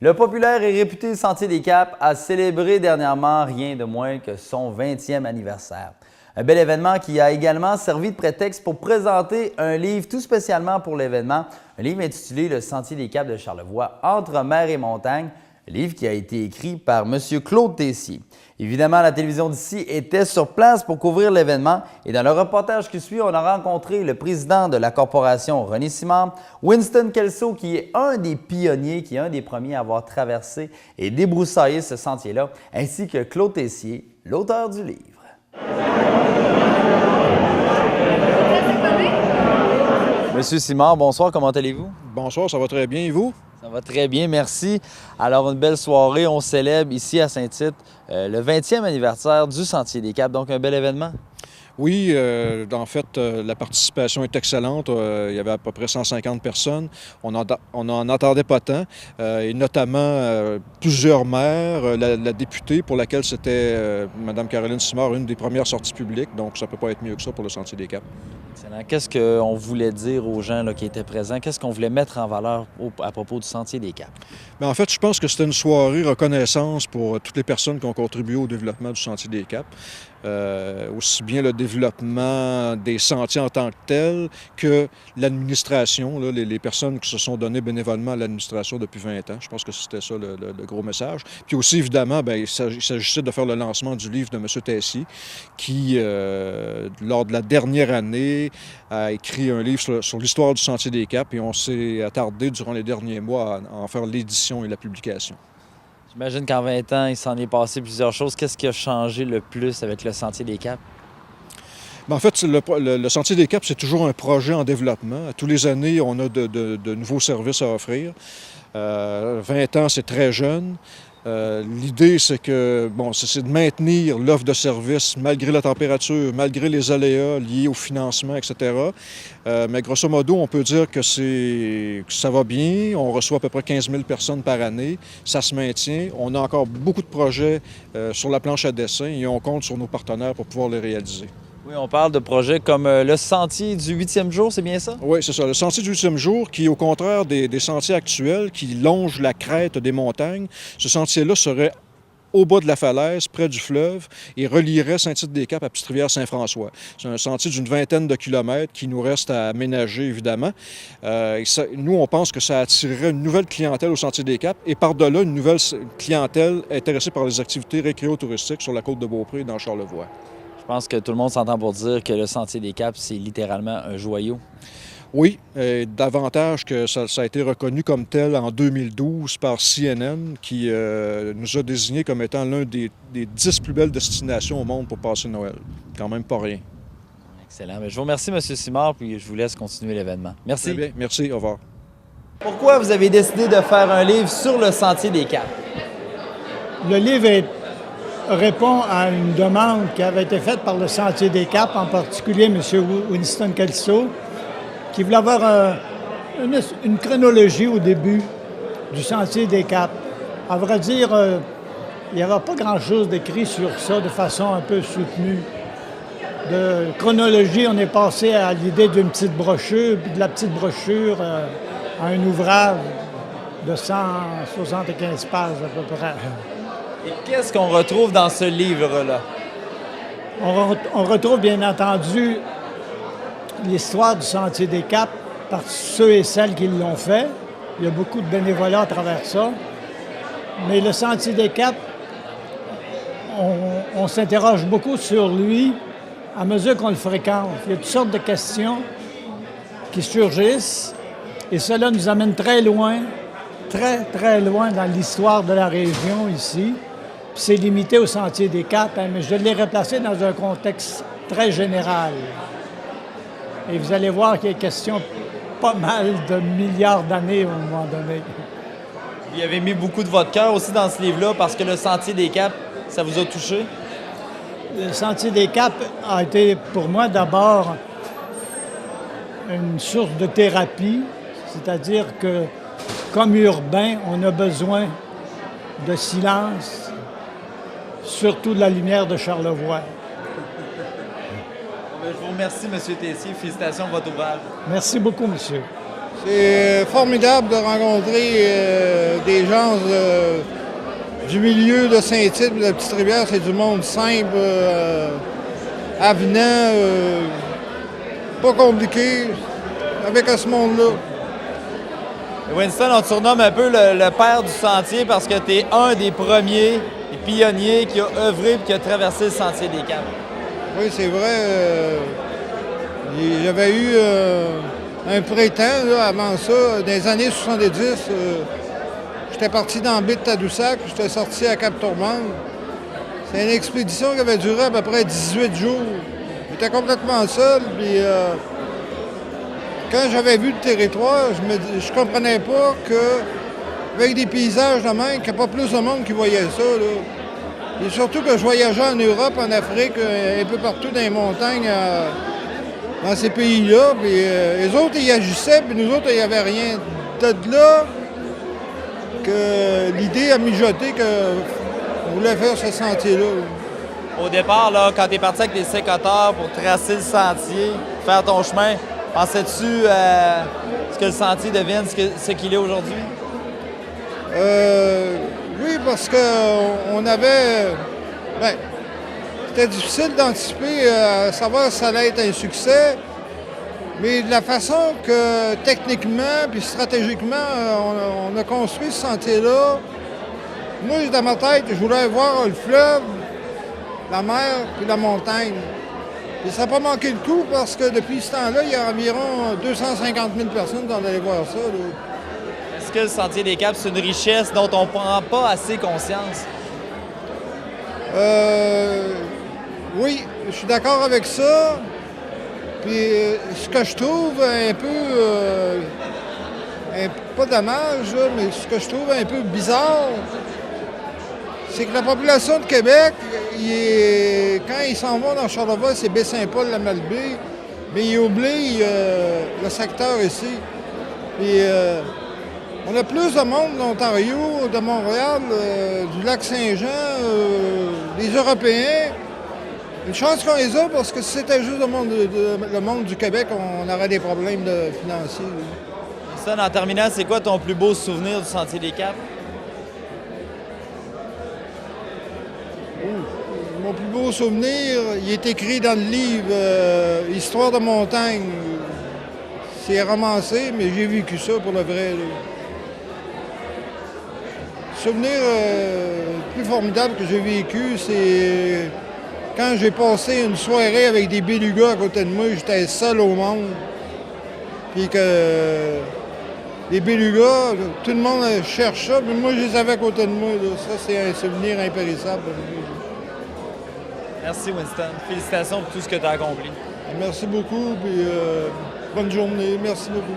Le populaire et réputé Sentier des Caps a célébré dernièrement rien de moins que son 20e anniversaire. Un bel événement qui a également servi de prétexte pour présenter un livre tout spécialement pour l'événement, un livre intitulé « Le Sentier des Caps de Charlevoix, entre mer et montagne », un livre qui a été écrit par M. Claude Tessier. Évidemment, la télévision d'ici était sur place pour couvrir l'événement et dans le reportage qui suit, on a rencontré le président de la corporation René Simard, Winston Kelso, qui est un des pionniers, qui est un des premiers à avoir traversé et débroussaillé ce sentier-là, ainsi que Claude Tessier, l'auteur du livre. Monsieur Simard, bonsoir, comment allez-vous? Bonsoir, ça va très bien, et vous? Ça va très bien, merci. Alors, une belle soirée, on célèbre ici à Saint-Tite le 20e anniversaire du Sentier des Caps, donc un bel événement. Oui, en fait, la participation est excellente. Il y avait à peu près 150 personnes. On n'en entendait pas tant, et notamment plusieurs maires, la députée pour laquelle c'était Mme Caroline Simard, une des premières sorties publiques, donc ça ne peut pas être mieux que ça pour le Sentier des Caps. Excellent. Qu'est-ce qu'on voulait dire aux gens là, qui étaient présents? Qu'est-ce qu'on voulait mettre en valeur à propos du Sentier des Caps? Bien, en fait, je pense que c'était une soirée reconnaissance pour toutes les personnes qui ont contribué au développement du Sentier des Caps. Aussi bien le développement des sentiers en tant que tels que l'administration, les personnes qui se sont données bénévolement à l'administration depuis 20 ans. Je pense que c'était ça le gros message. Puis aussi, évidemment, bien, il s'agissait de faire le lancement du livre de M. Tessier qui, lors de la dernière année, a écrit un livre sur l'histoire du Sentier des Caps et on s'est attardé durant les derniers mois à en faire l'édition et la publication. J'imagine qu'en 20 ans, il s'en est passé plusieurs choses. Qu'est-ce qui a changé le plus avec le Sentier des Caps? Bien, en fait, le Sentier des Caps, c'est toujours un projet en développement. Tous les années, on a de nouveaux services à offrir. 20 ans, c'est très jeune. L'idée, c'est de maintenir l'offre de services malgré la température, malgré les aléas liés au financement, etc. Mais grosso modo, on peut dire que ça va bien. On reçoit à peu près 15 000 personnes par année. Ça se maintient. On a encore beaucoup de projets sur la planche à dessin et on compte sur nos partenaires pour pouvoir les réaliser. Oui, on parle de projets comme le Sentier du 8e jour, c'est bien ça? Oui, c'est ça. Le Sentier du 8e jour, qui, au contraire des sentiers actuels, qui longent la crête des montagnes, ce sentier-là serait au bas de la falaise, près du fleuve, et relierait Saint-Tite-des-Caps à Petite-Rivière-Saint-François. C'est un sentier d'une 20aine de kilomètres qui nous reste à aménager, évidemment. Nous, on pense que ça attirerait une nouvelle clientèle au Sentier des Caps, et par-delà, une nouvelle clientèle intéressée par les activités récréo-touristiques sur la côte de Beaupré et dans Charlevoix. Je pense que tout le monde s'entend pour dire que le Sentier des Caps, c'est littéralement un joyau. Oui, davantage que ça a été reconnu comme tel en 2012 par CNN, qui nous a désigné comme étant l'un des 10 plus belles destinations au monde pour passer Noël. Quand même pas rien. Excellent. Je vous remercie, M. Simard, puis je vous laisse continuer l'événement. Merci. Très bien, merci, au revoir. Pourquoi vous avez décidé de faire un livre sur le Sentier des Caps? Le livre répond à une demande qui avait été faite par le Sentier des Caps, en particulier M. Winston Kelso, qui voulait avoir une chronologie au début du Sentier des Caps. À vrai dire, il n'y avait pas grand-chose d'écrit sur ça de façon un peu soutenue. De chronologie, on est passé à l'idée d'une petite brochure, puis de la petite brochure à un ouvrage de 175 pages à peu près. Et qu'est-ce qu'on retrouve dans ce livre-là? On retrouve bien entendu l'histoire du Sentier des Caps par ceux et celles qui l'ont fait. Il y a beaucoup de bénévolat à travers ça. Mais le Sentier des Caps, on s'interroge beaucoup sur lui à mesure qu'on le fréquente. Il y a toutes sortes de questions qui surgissent et cela nous amène très loin, très, très loin dans l'histoire de la région ici. Puis c'est limité au Sentier des Caps, mais je l'ai replacé dans un contexte très général. Et vous allez voir qu'il y a question pas mal de milliards d'années à un moment donné. Vous avez mis beaucoup de votre cœur aussi dans ce livre-là parce que le Sentier des Caps, ça vous a touché? Le Sentier des Caps a été pour moi d'abord une source de thérapie, c'est-à-dire que comme urbain, on a besoin de silence, surtout de la lumière de Charlevoix. Je vous remercie, M. Tessier. Félicitations pour votre ouvrage. Merci beaucoup, monsieur. C'est formidable de rencontrer des gens du milieu de Saint-Tite, de la Petite-Rivière. C'est du monde simple, avenant, pas compliqué, avec ce monde-là. Winston, on te surnomme un peu le père du sentier parce que tu es un des premiers, des pionniers qui a œuvré et qui a traversé le sentier des Caps. Oui, c'est vrai. J'avais eu un printemps là, avant ça, dans les années 70. J'étais parti dans la baie de Tadoussac, j'étais sorti à Cap-Tourmente. C'est une expédition qui avait duré à peu près 18 jours. J'étais complètement seul, puis quand j'avais vu le territoire, je comprenais pas qu'avec des paysages de même, qu'il n'y a pas plus de monde qui voyait ça. Là. Et surtout que je voyageais en Europe, en Afrique, un peu partout dans les montagnes, dans ces pays-là. Puis les autres, ils agissaient, puis nous autres, il n'y avait rien. De là que l'idée a mijoté qu'on voulait faire ce sentier-là. Au départ, là, quand tu es parti avec tes sécateurs pour tracer le sentier, faire ton chemin, pensais-tu ce que le sentier devienne ce qu'il est aujourd'hui? Oui, parce qu'on avait... Ben, c'était difficile d'anticiper à savoir si ça allait être un succès, mais de la façon que techniquement puis stratégiquement on a construit ce sentier-là, moi, dans ma tête, je voulais voir le fleuve, la mer puis la montagne. Et ça n'a pas manqué le coup parce que depuis ce temps-là, il y a environ 250 000 personnes qui vont aller voir ça. Là. Est-ce que le Sentier des Caps, c'est une richesse dont on ne prend pas assez conscience? Oui, je suis d'accord avec ça. Puis ce que je trouve un peu, pas dommage, là, mais ce que je trouve un peu bizarre, c'est que la population de Québec, quand ils s'en vont dans Charlevoix, c'est Baie-Saint-Paul, la Malbaie, mais ils oublient le secteur ici. Puis on a plus de monde d'Ontario, de Montréal, du lac Saint-Jean, des Européens. Une chance qu'on les a parce que si c'était juste le monde du Québec, on aurait des problèmes financiers. Ça, en terminant, c'est quoi ton plus beau souvenir du Sentier des Caps? Mon plus beau souvenir, il est écrit dans le livre Histoire de montagne. C'est romancé, mais j'ai vécu ça pour le vrai. Là. Le souvenir le plus formidable que j'ai vécu, c'est quand j'ai passé une soirée avec des bélugas à côté de moi. J'étais seul au monde. Puis que les bélugas, tout le monde cherche ça, mais moi, je les avais à côté de moi. Là. Ça, c'est un souvenir impérissable. Merci, Winston. Félicitations pour tout ce que tu as accompli. Merci beaucoup, puis bonne journée. Merci beaucoup.